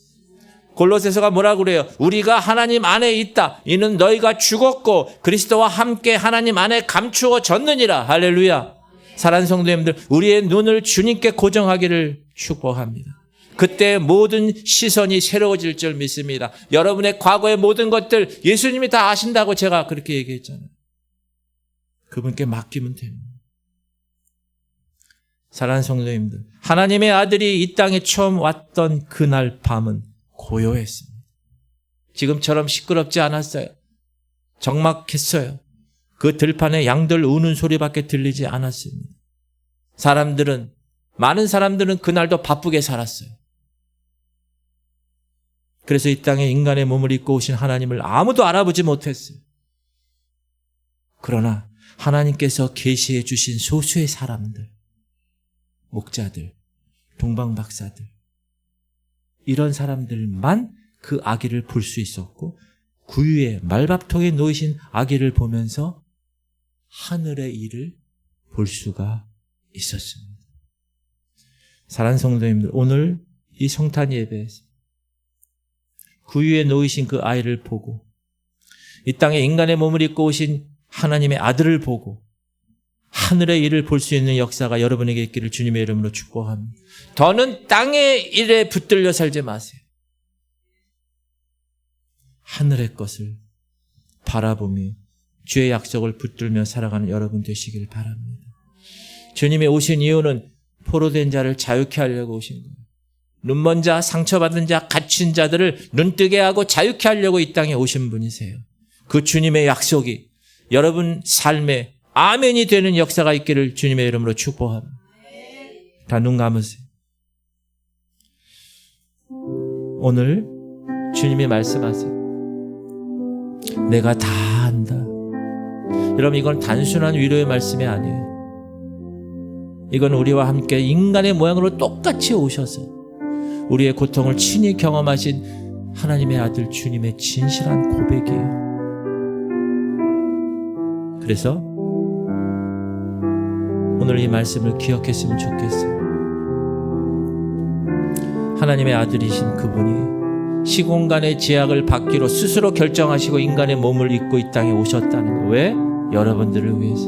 골로새서가 뭐라고 그래요? 우리가 하나님 안에 있다. 이는 너희가 죽었고 그리스도와 함께 하나님 안에 감추어졌느니라. 할렐루야. 사랑하는 성도님들, 우리의 눈을 주님께 고정하기를 축복합니다. 그때 모든 시선이 새로워질 줄 믿습니다. 여러분의 과거의 모든 것들 예수님이 다 아신다고 제가 그렇게 얘기했잖아요. 그분께 맡기면 됩니다. 사랑하는 성도님들, 하나님의 아들이 이 땅에 처음 왔던 그날 밤은 고요했습니다. 지금처럼 시끄럽지 않았어요. 적막했어요. 그 들판에 양들 우는 소리밖에 들리지 않았습니다. 많은 사람들은 그날도 바쁘게 살았어요. 그래서 이 땅에 인간의 몸을 입고 오신 하나님을 아무도 알아보지 못했어요. 그러나 하나님께서 계시해 주신 소수의 사람들, 목자들, 동방박사들, 이런 사람들만 그 아기를 볼 수 있었고 구유에 말밥통에 놓이신 아기를 보면서 하늘의 일을 볼 수가 있었습니다. 사랑하는 성도님들, 오늘 이 성탄 예배에서 구유에 놓이신 그 아이를 보고 이 땅에 인간의 몸을 입고 오신 하나님의 아들을 보고 하늘의 일을 볼 수 있는 역사가 여러분에게 있기를 주님의 이름으로 축복합니다. 더는 땅의 일에 붙들려 살지 마세요. 하늘의 것을 바라보며 주의 약속을 붙들며 살아가는 여러분 되시길 바랍니다. 주님이 오신 이유는 포로된 자를 자유케 하려고 오신 거예요. 눈먼 자, 상처받은 자, 갇힌 자들을 눈뜨게 하고 자유케 하려고 이 땅에 오신 분이세요. 그 주님의 약속이 여러분 삶에 아멘이 되는 역사가 있기를 주님의 이름으로 축복합니다. 다 눈 감으세요. 오늘 주님이 말씀하세요. 내가 다 안다. 여러분, 이건 단순한 위로의 말씀이 아니에요. 이건 우리와 함께 인간의 모양으로 똑같이 오셔서 우리의 고통을 친히 경험하신 하나님의 아들 주님의 진실한 고백이에요. 그래서 오늘 이 말씀을 기억했으면 좋겠어요. 하나님의 아들이신 그분이 시공간의 제약을 받기로 스스로 결정하시고 인간의 몸을 입고 이 땅에 오셨다는 거. 왜? 여러분들을 위해서.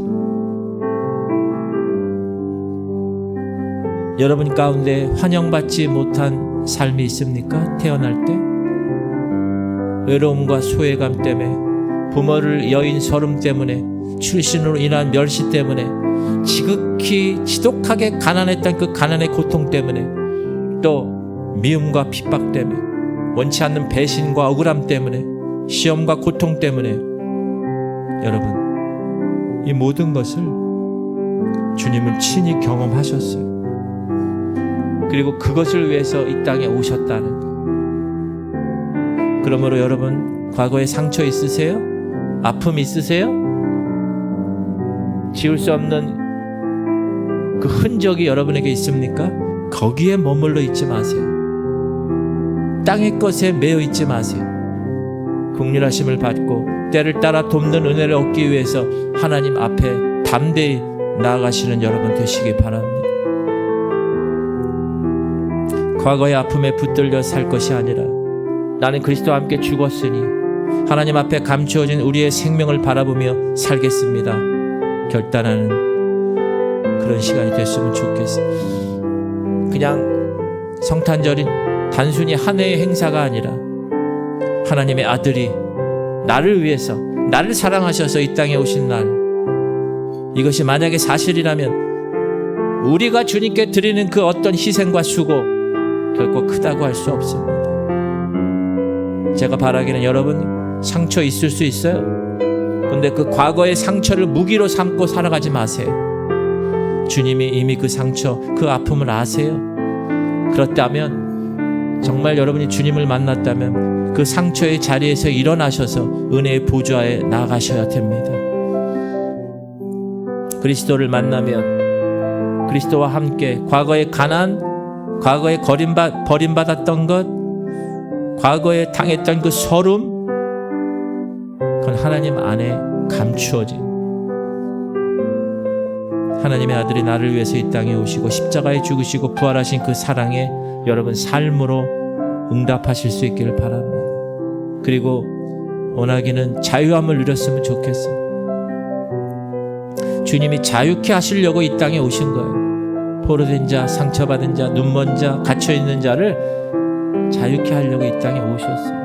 여러분 가운데 환영받지 못한 삶이 있습니까? 태어날 때 외로움과 소외감 때문에, 부모를 여인 서름 때문에, 출신으로 인한 멸시 때문에, 지극히 지독하게 가난했던 그 가난의 고통 때문에, 또 미움과 핍박 때문에, 원치 않는 배신과 억울함 때문에, 시험과 고통 때문에, 여러분 이 모든 것을 주님은 친히 경험하셨어요. 그리고 그것을 위해서 이 땅에 오셨다는 것. 그러므로 여러분 과거에 상처 있으세요? 아픔 있으세요? 지울 수 없는 그 흔적이 여러분에게 있습니까? 거기에 머물러 있지 마세요. 땅의 것에 매여 있지 마세요. 긍휼하심을 받고 때를 따라 돕는 은혜를 얻기 위해서 하나님 앞에 담대히 나아가시는 여러분 되시기 바랍니다. 과거의 아픔에 붙들려 살 것이 아니라 나는 그리스도와 함께 죽었으니 하나님 앞에 감추어진 우리의 생명을 바라보며 살겠습니다. 결단하는 그런 시간이 됐으면 좋겠어요. 그냥 성탄절인 단순히 한 해의 행사가 아니라 하나님의 아들이 나를 위해서, 나를 사랑하셔서 이 땅에 오신 날, 이것이 만약에 사실이라면 우리가 주님께 드리는 그 어떤 희생과 수고 결코 크다고 할 수 없습니다. 제가 바라기는 여러분 상처 있을 수 있어요. 근데 그 과거의 상처를 무기로 삼고 살아가지 마세요. 주님이 이미 그 상처, 그 아픔을 아세요. 그렇다면 정말 여러분이 주님을 만났다면 그 상처의 자리에서 일어나셔서 은혜의 보좌에 나가셔야 됩니다. 그리스도를 만나면 그리스도와 함께 과거의 가난, 과거에 버림받았던 것, 과거에 당했던 그 서름, 그건 하나님 안에 감추어진 하나님의 아들이 나를 위해서 이 땅에 오시고 십자가에 죽으시고 부활하신 그 사랑에 여러분 삶으로 응답하실 수 있기를 바랍니다. 그리고 원하기는 자유함을 누렸으면 좋겠어요. 주님이 자유케 하시려고 이 땅에 오신 거예요. 포로된 자, 상처받은 자, 눈먼 자, 갇혀있는 자를 자유케 하려고 이 땅에 오셨어요.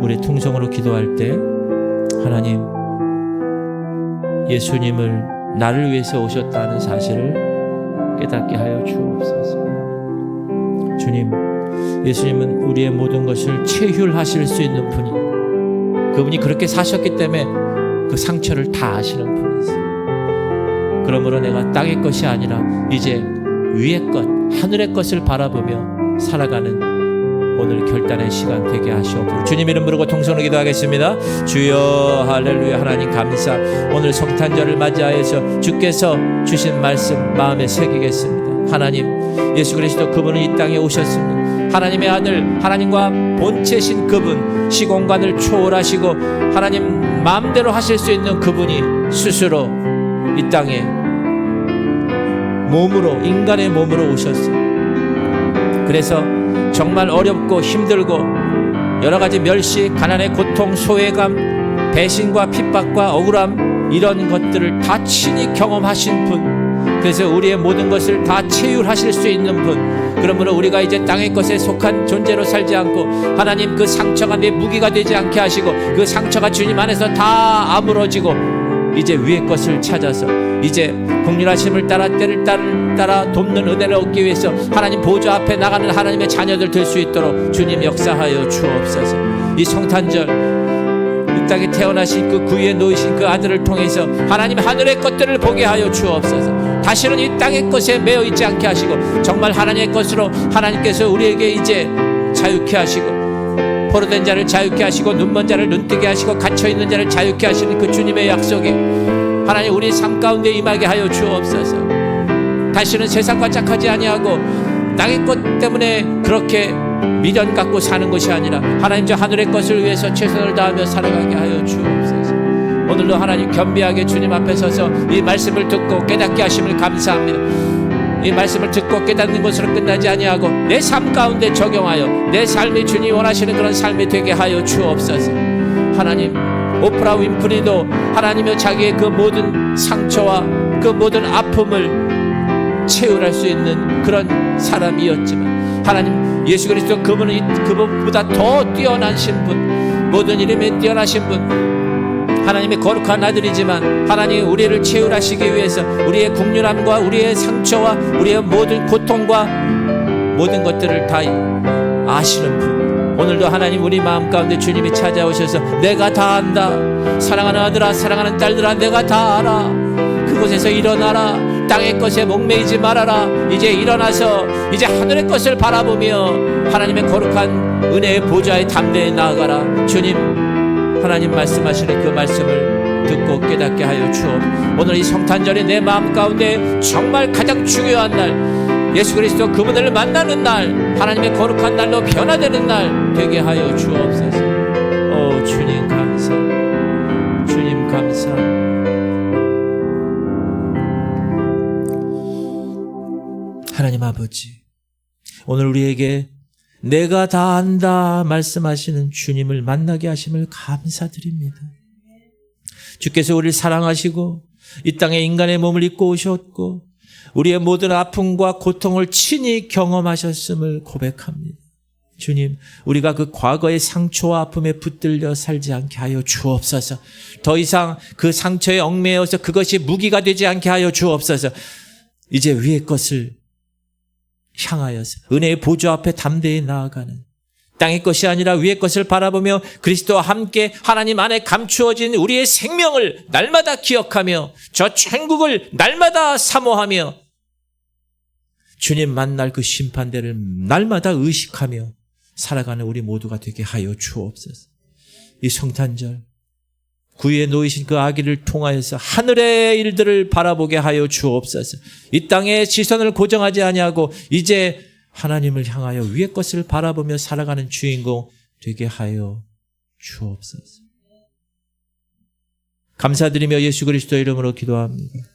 우리 통성으로 기도할 때 하나님, 예수님을 나를 위해서 오셨다는 사실을 깨닫게 하여 주옵소서. 주님, 예수님은 우리의 모든 것을 체휼하실 수 있는 분이, 그분이 그렇게 사셨기 때문에 그 상처를 다 아시는 분이세요. 그러므로 내가 땅의 것이 아니라 이제 위의 것, 하늘의 것을 바라보며 살아가는 오늘 결단의 시간 되게 하시옵소서. 주님 이름 부르고 통성으로 기도하겠습니다. 주여 할렐루야. 하나님 감사. 오늘 성탄절을 맞이하여서 주께서 주신 말씀 마음에 새기겠습니다. 하나님 예수 그리스도 그분은 이 땅에 오셨습니다. 하나님의 아들, 하나님과 본체신 그분, 시공간을 초월하시고 하나님 마음대로 하실 수 있는 그분이 스스로 이 땅에 몸으로, 인간의 몸으로 오셨어요. 그래서 정말 어렵고 힘들고 여러 가지 멸시, 가난의 고통, 소외감, 배신과 핍박과 억울함, 이런 것들을 다 친히 경험하신 분, 그래서 우리의 모든 것을 다 체휼하실 수 있는 분, 그러므로 우리가 이제 땅의 것에 속한 존재로 살지 않고 하나님 그 상처가 내 무기가 되지 않게 하시고 그 상처가 주님 안에서 다 아물어지고 이제 위의 것을 찾아서 이제 긍휼하심을 따라 때를 따라 돕는 은혜를 얻기 위해서 하나님 보좌 앞에 나가는 하나님의 자녀들 될 수 있도록 주님 역사하여 주옵소서. 이 성탄절 이 땅에 태어나신 그 구유에 놓이신 그 아들을 통해서 하나님 하늘의 것들을 보게 하여 주옵소서. 다시는 이 땅의 것에 매여 있지 않게 하시고 정말 하나님의 것으로 하나님께서 우리에게 이제 자유케 하시고 포로된 자를 자유케 하시고 눈먼 자를 눈뜨게 하시고 갇혀있는 자를 자유케 하시는 그 주님의 약속에 하나님 우리 삶 가운데 임하게 하여 주옵소서. 다시는 세상과 짝하지 아니하고 땅의 것 때문에 그렇게 미련 갖고 사는 것이 아니라 하나님 저 하늘의 것을 위해서 최선을 다하며 살아가게 하여 주옵소서. 오늘도 하나님 겸비하게 주님 앞에 서서 이 말씀을 듣고 깨닫게 하심을 감사합니다. 이 말씀을 듣고 깨닫는 것으로 끝나지 아니하고 내 삶 가운데 적용하여 내 삶이 주님 원하시는 그런 삶이 되게 하여 주옵소서. 하나님 오프라 윈프리도 하나님의 자기의 그 모든 상처와 그 모든 아픔을 채울할 수 있는 그런 사람이었지만 하나님 예수 그리스도 그분보다 더 뛰어나신 분, 모든 이름에 뛰어나신 분, 하나님의 거룩한 아들이지만 하나님 우리를 채울하시기 위해서 우리의 국률함과 우리의 상처와 우리의 모든 고통과 모든 것들을 다 아시는 분, 오늘도 하나님 우리 마음 가운데 주님이 찾아오셔서 내가 다 안다, 사랑하는 아들아 사랑하는 딸들아 내가 다 알아, 그곳에서 일어나라, 땅의 것에 목매이지 말아라, 이제 일어나서 이제 하늘의 것을 바라보며 하나님의 거룩한 은혜의 보좌에 담대히 나아가라. 주님 하나님 말씀하시는 그 말씀을 듣고 깨닫게 하여 주옵소서. 오늘 이 성탄절이 내 마음 가운데 정말 가장 중요한 날, 예수 그리스도 그분을 만나는 날, 하나님의 거룩한 날로 변화되는 날 되게 하여 주옵소서. 오 주님 감사, 주님 감사. 하나님 아버지, 오늘 우리에게 내가 다 안다 말씀하시는 주님을 만나게 하심을 감사드립니다. 주께서 우리를 사랑하시고 이 땅에 인간의 몸을 입고 오셨고 우리의 모든 아픔과 고통을 친히 경험하셨음을 고백합니다. 주님, 우리가 그 과거의 상처와 아픔에 붙들려 살지 않게 하여 주옵소서. 더 이상 그 상처에 얽매여서 그것이 무기가 되지 않게 하여 주옵소서. 이제 위의 것을 향하여서 은혜의 보좌 앞에 담대히 나아가는, 땅의 것이 아니라 위의 것을 바라보며 그리스도와 함께 하나님 안에 감추어진 우리의 생명을 날마다 기억하며 저 천국을 날마다 사모하며 주님 만날 그 심판대를 날마다 의식하며 살아가는 우리 모두가 되게 하여 주옵소서. 이 성탄절 구유에 놓이신 그 아기를 통하여서 하늘의 일들을 바라보게 하여 주옵소서. 이 땅에 시선을 고정하지 아니하고 이제 하나님을 향하여 위의 것을 바라보며 살아가는 주인공 되게 하여 주옵소서. 감사드리며 예수 그리스도 이름으로 기도합니다.